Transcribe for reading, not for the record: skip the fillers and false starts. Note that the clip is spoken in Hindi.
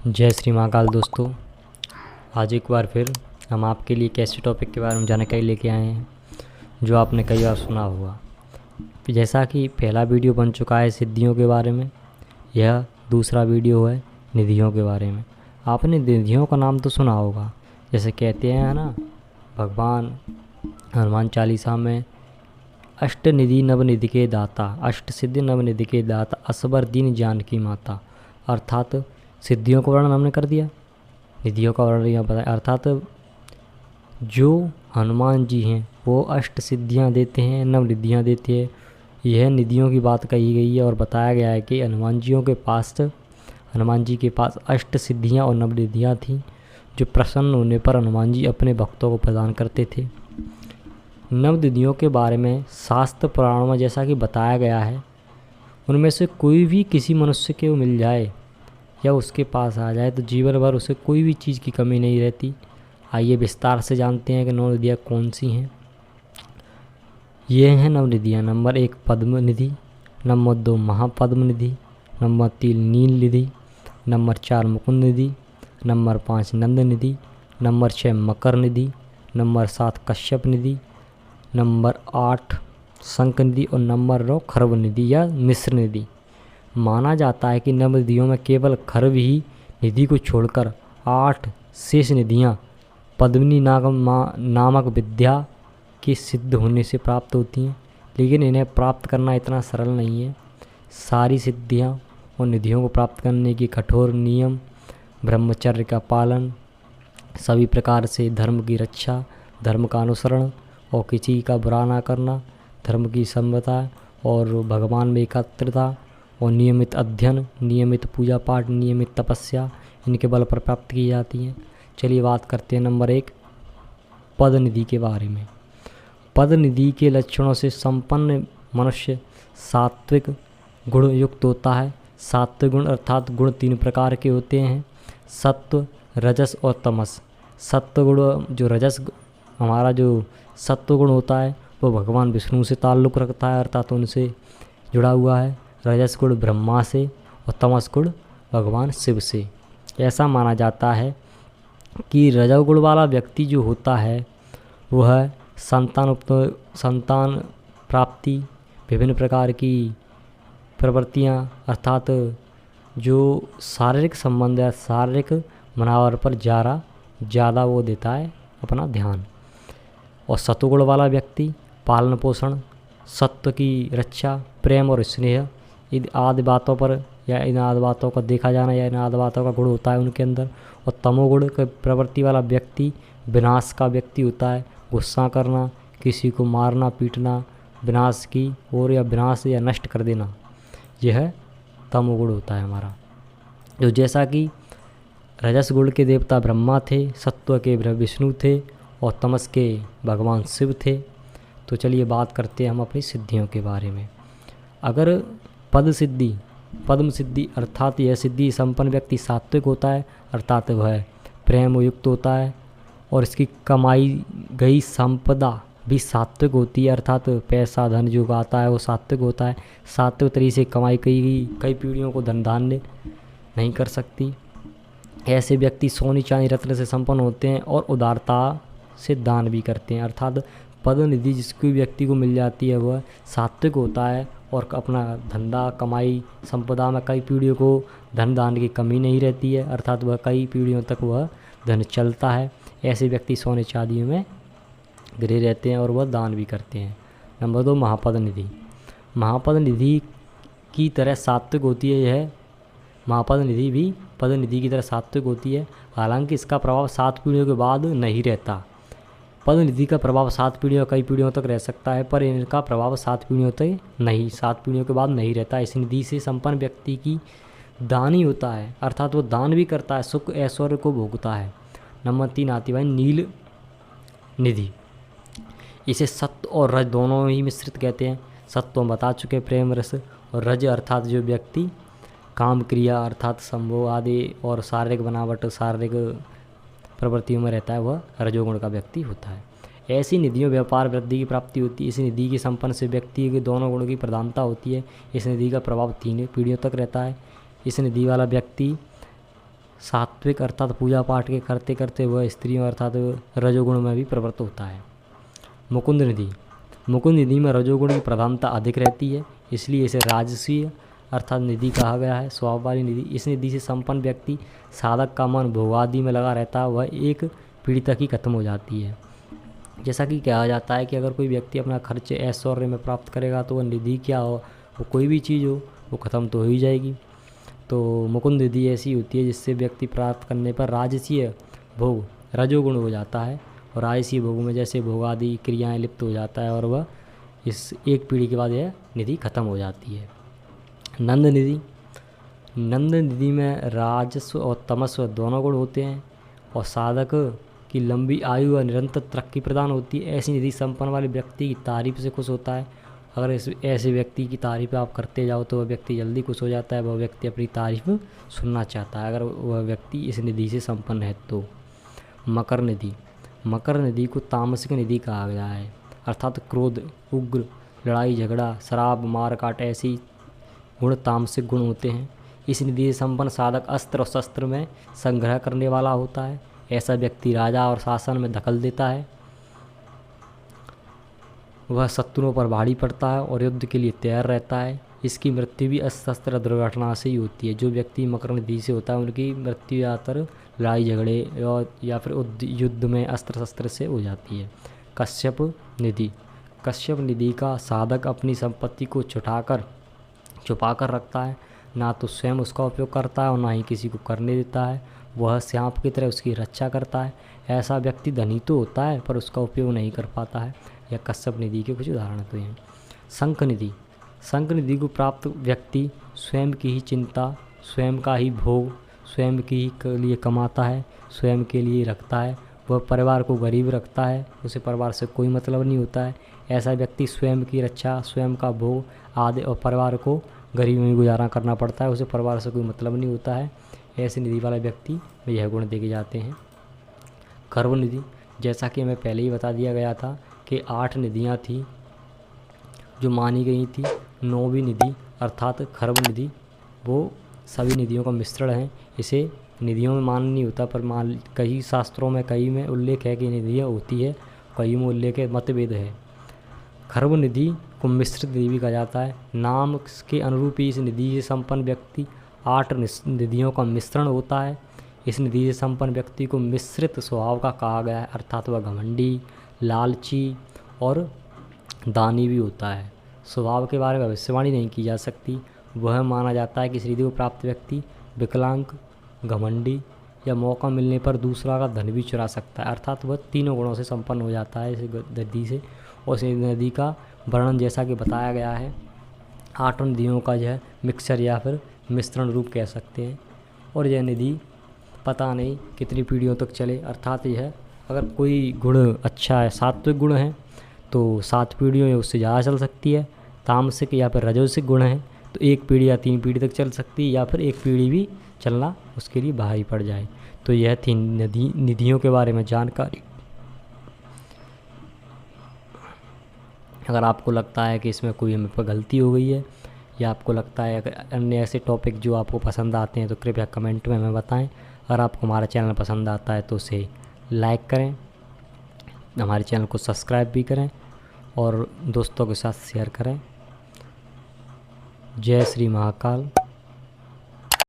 जय श्री महाकाल दोस्तों। आज एक बार फिर हम आपके लिए एक ऐसे टॉपिक के बारे में जानकारी लेके आए हैं जो आपने कई बार सुना होगा। जैसा कि पहला वीडियो बन चुका है सिद्धियों के बारे में, यह दूसरा वीडियो है निधियों के बारे में। आपने निधियों का नाम तो सुना होगा। जैसे कहते हैं ना, भगवान हनुमान चालीसा में अष्ट निधि नवनिधि के दाता, अष्ट सिद्धि नवनिधि के दाता, असबर दीन जानकी माता। अर्थात सिद्धियों का वर्णन हमने कर दिया, निधियों का वर्णन यहाँ बताया। अर्थात जो हनुमान जी हैं वो अष्ट सिद्धियाँ देते हैं, नवनिधियाँ देते हैं। यह निधियों की बात कही गई है और बताया गया है कि हनुमान जी के पास अष्ट सिद्धियाँ और नवनिधियाँ थीं, जो प्रसन्न होने पर हनुमान जी अपने भक्तों को प्रदान करते थे। नवनिधियों के बारे में शास्त्र पुराणों में जैसा कि बताया गया है, उनमें से कोई भी किसी मनुष्य को मिल जाए या उसके पास आ जाए तो जीवन भर उसे कोई भी चीज़ की कमी नहीं रहती। आइए विस्तार से जानते हैं कि नवनिधियाँ कौन सी हैं। ये हैं नवनिधियाँ। नंबर 1 पद्म निधि, नंबर 2 महापद्म निधि, नंबर 3 नील निधि, नंबर 4 मुकुंद निधि, नंबर 5 नंद निधि, नंबर 6 मकर निधि, नंबर 7 कश्यप निधि, नंबर 8 शंख निधि और नंबर 9 खर्व निधि या मिश्र निधि। माना जाता है कि नवनिधियों में केवल खर्व ही निधि को छोड़कर 8 शेष निधियाँ पद्मिनी नामक विद्या के सिद्ध होने से प्राप्त होती हैं, लेकिन इन्हें प्राप्त करना इतना सरल नहीं है। सारी सिद्धियाँ और निधियों को प्राप्त करने की कठोर नियम, ब्रह्मचर्य का पालन, सभी प्रकार से धर्म की रक्षा, धर्म का अनुसरण और किसी का बुरा ना करना, धर्म की सम्यता और भगवान में एकाग्रता और नियमित अध्ययन, नियमित पूजा पाठ, नियमित तपस्या, इनके बल पर प्राप्त की जाती हैं। चलिए बात करते हैं नंबर 1 पद निधि के बारे में। पद निधि के लक्षणों से संपन्न मनुष्य सात्विक गुण युक्त होता है। सात्विक गुण अर्थात गुण 3 प्रकार के होते हैं, सत्व, रजस और तमस। सत्व गुण हमारा जो सत्व गुण होता है वो भगवान विष्णु से ताल्लुक़ रखता है, अर्थात उनसे जुड़ा हुआ है। रजस गुण ब्रह्मा से और तमस गुण भगवान शिव से। ऐसा माना जाता है कि रजोगुण वाला व्यक्ति जो होता है वह संतान प्राप्ति, विभिन्न प्रकार की प्रवृत्तियाँ अर्थात जो शारीरिक संबंध है, शारीरिक मनावर पर ज़्यादा वो देता है अपना ध्यान। और सत्वगुण वाला व्यक्ति पालन पोषण, सत्व की रक्षा, प्रेम और स्नेह, इन आदि बातों पर या इन आदि बातों का देखा जाना या इन आदि बातों का गुण होता है उनके अंदर। और तमोगुण के प्रवृत्ति वाला व्यक्ति विनाश का व्यक्ति होता है, गुस्सा करना, किसी को मारना पीटना, विनाश की ओर या विनाश या नष्ट कर देना, यह तमोगुण होता है हमारा। जो जैसा कि रजस गुण के देवता ब्रह्मा थे, सत्व के विष्णु थे और तमस के भगवान शिव थे। तो चलिए बात करते हैं हम अपनी सिद्धियों के बारे में। अगर पद्म सिद्धि अर्थात यह सिद्धि संपन्न व्यक्ति सात्विक होता है, अर्थात वह प्रेम युक्त होता है और इसकी कमाई गई संपदा भी सात्विक होती है, अर्थात पैसा धन जो आता है वो सात्विक होता है। सात्विक तरीके से कमाई कई पीढ़ियों को धन धान्य नहीं कर सकती। ऐसे व्यक्ति सोने चांदी रत्न से संपन्न होते हैं और उदारता से दान भी करते हैं। अर्थात पद निधि जिसको व्यक्ति को मिल जाती है वह सात्विक होता है और अपना धंधा कमाई संपदा में कई पीढ़ियों को धन दान की कमी नहीं रहती है, अर्थात वह कई पीढ़ियों तक वह धन चलता है। ऐसे व्यक्ति सोने चांदियों में गिरे रहते हैं और वह दान भी करते हैं। नंबर 2 महापद निधि। महापद निधि की तरह सात्विक होती है यह। महापद निधि भी पद निधि की तरह सात्विक होती है, हालांकि इसका प्रभाव 7 पीढ़ियों के बाद नहीं रहता। पद निधि का प्रभाव 7 पीढ़ियों कई पीढ़ियों तक रह सकता है, पर इनका प्रभाव 7 पीढ़ियों तक नहीं, 7 पीढ़ियों के बाद नहीं रहता। इस निधि से संपन्न व्यक्ति की दानी होता है, अर्थात वो दान भी करता है, सुख ऐश्वर्य को भोगता है। नंबर 3 आती है नील निधि। इसे सत्व और रज दोनों ही मिश्रित कहते हैं। सत्व हम बता चुके प्रेम रस, और रज अर्थात जो व्यक्ति काम क्रिया अर्थात संभोग आदि और शारीरिक बनावट, शारीरिक प्रवृत्तियों में रहता है, वह रजोगुण का व्यक्ति होता है। ऐसी निधियों व्यापार वृद्धि की प्राप्ति होती है। इस निधि के संपन्न से व्यक्ति के दोनों गुणों की प्रधानता होती है। इस निधि का प्रभाव 3 पीढ़ियों तक रहता है। इस निधि वाला व्यक्ति सात्विक अर्थात पूजा पाठ के करते करते वह स्त्रियों अर्थात रजोगुण में भी प्रवृत्त होता है। मुकुंद निधि, मुकुंद निधि में रजोगुण की प्रधानता अधिक रहती है, इसलिए इसे राजसीय अर्थात निधि कहा गया है। स्वभाव वाली निधि, इस निधि से संपन्न व्यक्ति साधक का मन भोगादि में लगा रहता है, वह एक पीढ़ी तक ही खत्म हो जाती है। जैसा कि कहा जाता है कि अगर कोई व्यक्ति अपना खर्च ऐश्वर्य में प्राप्त करेगा तो वह निधि क्या हो, वो कोई भी चीज़ हो, वो ख़त्म तो हो ही जाएगी। तो मुकुंद निधि ऐसी होती है जिससे व्यक्ति प्राप्त करने पर राजसीय भोग रजोगुण हो जाता है, और राजसीय भोग में जैसे भोगादि क्रियाएं लिप्त हो जाता है, और वह इस एक पीढ़ी के बाद यह निधि खत्म हो जाती है। नंद निधि, नंद निधि में राजस्व और तमस्व दोनों गुण होते हैं, और साधक की लंबी आयु और निरंतर तरक्की प्रदान होती है। ऐसी निधि संपन्न वाले व्यक्ति की तारीफ से खुश होता है। अगर ऐसे व्यक्ति की तारीफ आप करते जाओ तो वह व्यक्ति जल्दी खुश हो जाता है, वह व्यक्ति अपनी तारीफ सुनना चाहता है अगर वह व्यक्ति इस निधि से संपन्न है तो। मकर निधि, मकर निधि को तामसिक निधि कहा गया है, अर्थात क्रोध, उग्र, लड़ाई झगड़ा, शराब, मार काट ऐसी गुण तामसिक गुण होते हैं। इस निधि से संपन्न साधक अस्त्र और शस्त्र में संग्रह करने वाला होता है। ऐसा व्यक्ति राजा और शासन में दखल देता है, वह शत्रुओं पर भारी पड़ता है और युद्ध के लिए तैयार रहता है। इसकी मृत्यु भी अस्त्र दुर्घटना से ही होती है। जो व्यक्ति मकर निधि से होता है उनकी मृत्यु ज़्यादातर लड़ाई झगड़े या फिर युद्ध में अस्त्र शस्त्र से हो जाती है। कश्यप निधि, कश्यप निधि का साधक अपनी संपत्ति को छुपाकर रखता है, ना तो स्वयं उसका उपयोग करता है और ना ही किसी को करने देता है। वह सांप की तरह उसकी रक्षा करता है। ऐसा व्यक्ति धनी तो होता है पर उसका उपयोग नहीं कर पाता है। यह कश्यप निधि के कुछ उदाहरण तो हैं। शंख निधि, शंख निधि को प्राप्त व्यक्ति स्वयं की ही चिंता, स्वयं का ही भोग, स्वयं के ही के लिए कमाता है, स्वयं के लिए रखता है। वह परिवार को गरीब रखता है, उसे परिवार से कोई मतलब नहीं होता है। ऐसा व्यक्ति स्वयं की रक्षा, स्वयं का भोग आदि और परिवार को गरीबी में गुजारा करना पड़ता है, उसे परिवार से कोई मतलब नहीं होता है। ऐसे निधि वाला व्यक्ति में यह गुण देखे जाते हैं। खर्व निधि, जैसा कि हमें पहले ही बता दिया गया था कि 8 निधियाँ थी जो मानी गई थी। 9वीं निधि अर्थात खर्व निधि वो सभी निधियों का मिश्रण है। इसे निधियों में मान नहीं होता, पर कई शास्त्रों में कई में उल्लेख है कि निधियाँ होती है, कई में उल्लेख है, मतभेद है। खर्व निधि को मिश्रित निधि भी कहा जाता है। नाम के अनुरूप ही इस निधि से संपन्न व्यक्ति 8 निधियों का मिश्रण होता है। इस निधि से संपन्न व्यक्ति को मिश्रित स्वभाव का कहा गया है, अर्थात वह घमंडी, लालची और दानी भी होता है। स्वभाव के बारे में भविष्यवाणी नहीं की जा सकती। वह माना जाता है कि इस निधि को प्राप्त व्यक्ति विकलांग, घमंडी या मौका मिलने पर दूसरा का धन भी चुरा सकता है, अर्थात वह तीनों गुणों से संपन्न हो जाता है इस नदी से। और इस नदी का वर्णन जैसा कि बताया गया है 8 नदियों का जो है मिक्सचर या फिर मिश्रण रूप कह सकते हैं। और यह निधि पता नहीं कितनी पीढ़ियों तक चले, अर्थात यह अगर कोई गुण अच्छा है, सात्विक गुण है तो 7 पीढ़ियों में उससे ज़्यादा चल सकती है। तामसिक या फिर रजोसिक गुण है तो 1 पीढ़ी या 3 पीढ़ी तक चल सकती है, या फिर 1 पीढ़ी भी चलना उसके लिए भारी पड़ जाए। तो यह थी निधियों के बारे में जानकारी। अगर आपको लगता है कि इसमें कोई हमें पर गलती हो गई है, या आपको लगता है अगर अन्य ऐसे टॉपिक जो आपको पसंद आते हैं तो कृपया कमेंट में हमें बताएं। अगर आपको हमारा चैनल पसंद आता है तो उसे लाइक करें, हमारे चैनल को सब्सक्राइब भी करें और दोस्तों के साथ शेयर करें। जय श्री महाकाल।